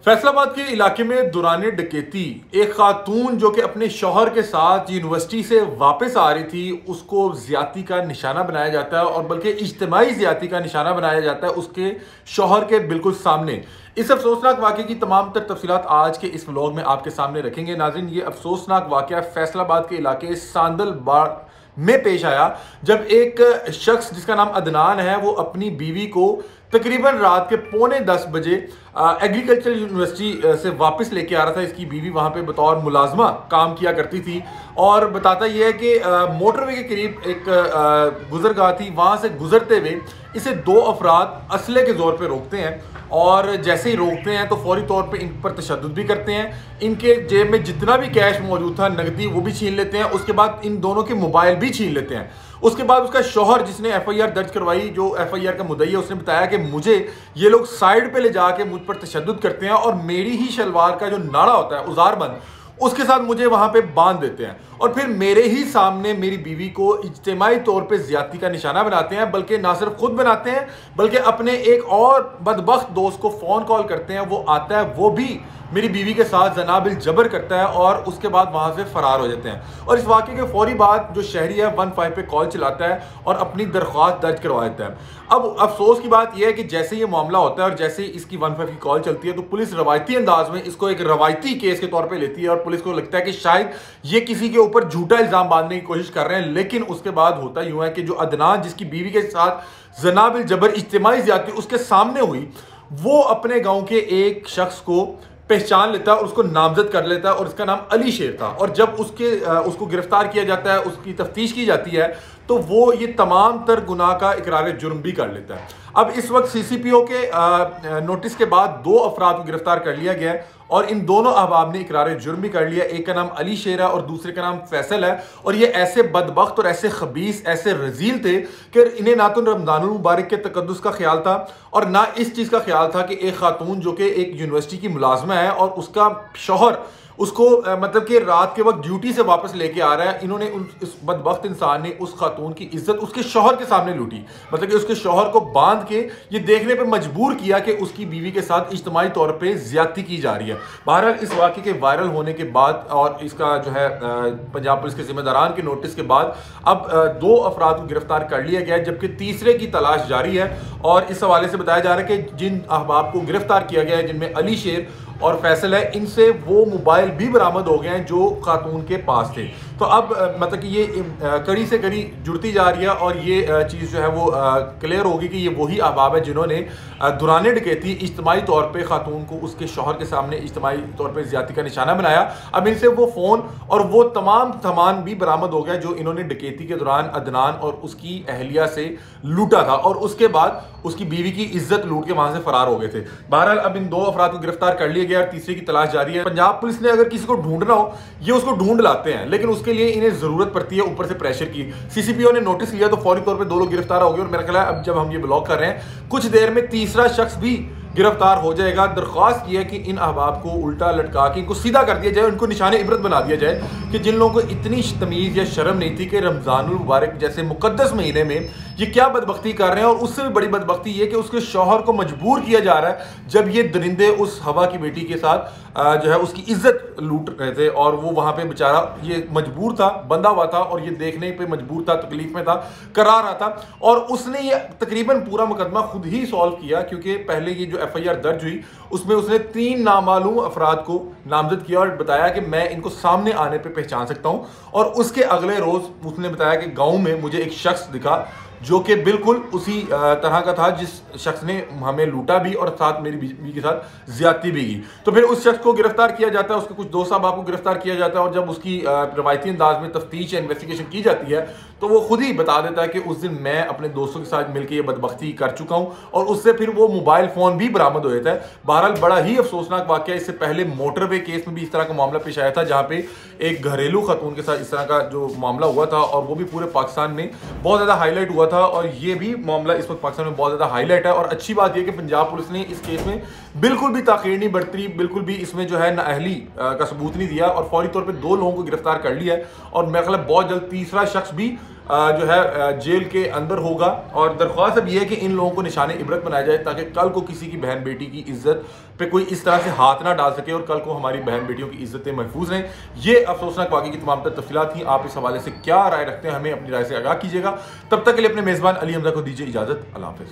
फैसलाबाद के इलाके में दौरान डकैती एक खातून जो कि अपने शौहर के साथ यूनिवर्सिटी से वापस आ रही थी उसको ज्यादती का निशाना बनाया जाता है और बल्कि इज्तिमाई ज्यादती का निशाना बनाया जाता है उसके शौहर के बिल्कुल सामने। इस अफसोसनाक वाक़े की तमाम तर तफसीलात आज के इस व्लॉग में आपके सामने रखेंगे। नाज़रीन, ये अफसोसनाक वाक़या फैसलाबाद के इलाके सांदल बाड़ में पेश आया जब एक शख्स जिसका नाम अदनान है वो अपनी बीवी को तकरीबन रात के 9:45 बजे एग्रीकल्चर यूनिवर्सिटी से वापस लेके आ रहा था। इसकी बीवी वहाँ पे बतौर मुलाजमा काम किया करती थी और बताता यह है कि मोटरवे के करीब एक गुजरगाह थी, वहाँ से गुजरते हुए इसे दो अफराद असले के ज़ोर पे रोकते हैं और जैसे ही रोकते हैं तो फौरी तौर पे इन पर तशद्दुद भी करते हैं। इनके जेब में जितना भी कैश मौजूद था, नकदी, वो भी छीन लेते हैं। उसके बाद इन दोनों के मोबाइल भी छीन लेते हैं। उसके बाद उसका शौहर जिसने एफआईआर दर्ज करवाई, जो एफआईआर का मुद्दई है, उसने बताया कि मुझे ये लोग साइड पे ले जाके मुझ पर तशद्दुद करते हैं और मेरी ही शलवार का जो नाड़ा होता है उजारबंद, उसके साथ मुझे वहां पे बांध देते हैं और फिर मेरे ही सामने मेरी बीवी को इज्तिमाई तौर पे ज्यादती का निशाना बनाते हैं। बल्कि ना सिर्फ खुद बनाते हैं बल्कि अपने एक और बदबख्त दोस्त को फोन कॉल करते हैं, वो आता है, वो भी मेरी बीवी के साथ जनाबिल जबर करता है और उसके बाद वहां से फरार हो जाते हैं। और इस वाक़े के फौरी बाद जो शहरी है 15 पे कॉल चलाता है और अपनी दरख्वास्त दर्ज करवा देता है। अब अफसोस की बात यह है कि जैसे ये मामला होता है और जैसे इसकी 15 की कॉल चलती है तो पुलिस रवायती अंदाज में इसको एक रवायती केस के तौर पर लेती है और पुलिस को लगता है कि शायद ये किसी के ऊपर झूठा इल्जाम बांधने की कोशिश कर रहे हैं। लेकिन उसके बाद होता यूं है कि जो अदनान जिसकी बीवी के साथ जनाबिल जबर इज्तिमाई ज्यादती उसके सामने हुई, वो अपने गांव के एक शख्स को पहचान लेता है और उसको नामजद कर लेता है और उसका नाम अली शेर था। और जब उसको गिरफ्तार किया जाता है, उसकी तफ्तीश की जाती है, तो वो ये तमाम तर गुनाह का इकरार जुर्म भी कर लेता है। अब इस वक्त सीसीपीओ के नोटिस के बाद दो अफराद को गिरफ्तार कर लिया गया है और इन दोनों अहबाब ने इकरार जुर्म भी कर लिया। एक का नाम अली शेर है और दूसरे का नाम फैसल है। और ये ऐसे बदबख्त और ऐसे खबीस, ऐसे रजील थे कि इन्हें ना तो रमजानुल मुबारक के तकद्दुस का ख्याल था और ना इस चीज़ का ख्याल था कि एक खातून जो कि एक यूनिवर्सिटी की मुलाजमा है और उसका शौहर उसको मतलब कि रात के वक्त ड्यूटी से वापस लेके आ रहा है। इन्होंने इस बदबख्त इंसान ने उस खातून की इज्जत उसके शौहर के सामने लूटी, मतलब कि उसके शौहर को बांध के ये देखने पे मजबूर किया कि उसकी बीवी के साथ इज्तिमाई तौर पे ज्यादती की जा रही है। बहरहाल इस वाक़े के वायरल होने के बाद और इसका जो है पंजाब पुलिस के जिम्मेदारान के नोटिस के बाद अब दो अफराद को गिरफ्तार कर लिया गया है जबकि तीसरे की तलाश जारी है। और इस हवाले से बताया जा रहा है कि जिन अहबाब को गिरफ्तार किया गया है, जिनमें अली शेर और फैसल है, इनसे वो मोबाइल भी बरामद हो गए हैं जो खातून के पास थे। तो अब मतलब कि ये कड़ी से कड़ी जुड़ती जा रही है और ये चीज़ जो है वो क्लियर होगी कि ये वही अहबाब है जिन्होंने दौरान डकैती इज्तिमाई तौर पे खातून को उसके शौहर के सामने इज्तिमाई तौर पे ज्यादती का निशाना बनाया। अब इनसे वो फ़ोन और वो तमाम सामान भी बरामद हो गया जो इन्होंने डकैती के दौरान अदनान और उसकी अहलिया से लूटा था और उसके बाद उसकी बीवी की इज्जत लूट के वहां से फरार हो गए थे। बहरहाल अब इन दो अफराद को गिरफ्तार कर लिया गया और तीसरे की तलाश जारी है। पंजाब पुलिस ने अगर किसी को ढूंढना हो ये उसको ढूंढ लाते हैं, लेकिन उसके लिए इन्हें जरूरत पड़ती है ऊपर से प्रेशर की। सीसीपीओ ने नोटिस लिया तो फौरी तौर पे दो लोग गिरफ्तार हो गए और मेरा ख्याल है अब जब हम ये ब्लॉग कर रहे हैं कुछ देर में तीसरा शख्स भी गिरफ्तार हो जाएगा। दरख्वास्त की है कि इन अहबाब को उल्टा लटका के इनको सीधा कर दिया जाए, उनको निशाने इबरत बना दिया जाए कि जिन लोगों को इतनी तमीज़ या शर्म नहीं थी कि रमजानुल मुबारक जैसे मुकद्दस महीने में ये क्या बदबख्ती कर रहे हैं। और उससे भी बड़ी बदबख्ती ये कि उसके शौहर को मजबूर किया जा रहा है जब ये दरिंदे उस हवा की बेटी के साथ जो है उसकी इज्जत लूट रहे थे और वो वहां पे बेचारा ये मजबूर था, बंधा हुआ था और ये देखने पे मजबूर था, तकलीफ में था, करा रहा था। और उसने ये तकरीबन पूरा मुकदमा खुद ही सॉल्व किया क्योंकि पहले ये जो एफआईआर दर्ज हुई उसमें उसने 3 नामालूम अफराद को नामजद किया और बताया कि मैं इनको सामने आने पे पहचान सकता हूं। और उसके अगले रोज उसने बताया कि गांव में मुझे एक शख्स दिखा जो कि बिल्कुल उसी तरह का था जिस शख्स ने हमें लूटा भी और साथ मेरी बीवी के साथ ज्यादती भी की। तो फिर उस शख्स को गिरफ्तार किया जाता है, उसके कुछ दोस्त साहब को गिरफ्तार किया जाता है और जब उसकी रवायती अंदाज में तफ्तीश या इन्वेस्टिगेशन की जाती है तो वो खुद ही बता देता है कि उस दिन मैं अपने दोस्तों के साथ मिलकर ये बदबख्ती कर चुका हूँ और उससे फिर वो मोबाइल फ़ोन भी बरामद हो जाता है। बहरहाल बड़ा ही अफसोसनाक वाक़या, इससे पहले मोटरवे केस में भी इस तरह का मामला पेश आया था जहाँ पे एक घरेलू खातून के साथ इस तरह का जो मामला हुआ था और वो भी पूरे पाकिस्तान में बहुत ज़्यादा हाईलाइट हुआ था। और ये भी मामला इस वक्त पाकिस्तान में बहुत ज़्यादा हाईलाइट है। और अच्छी बात यह कि पंजाब पुलिस ने इस केस में बिल्कुल भी ताख़ीर नहीं बरती, बिल्कुल भी इसमें जो है नाअहली का सबूत नहीं दिया और फौरी तौर पर 2 लोगों को गिरफ्तार कर लिया है और मेरा ख्याल है बहुत जल्द तीसरा शख्स भी जो है जेल के अंदर होगा। और दरख्वास्त अब यह है कि इन लोगों को निशाने इबरत बनाया जाए ताकि कल को किसी की बहन बेटी की इज्जत पे कोई इस तरह से हाथ ना डाल सके और कल को हमारी बहन बेटियों की इज्जतें महफूज रहें। ये अफसोसनाक वाक़े की तमाम तफसीलात थी। आप इस हवाले से क्या राय रखते हैं, हमें अपनी राय से आगाह कीजिएगा। तब तक के लिए अपने मेज़बान अली हमजा को दीजिए इजाज़त। अल्लाह हाफ़िज़।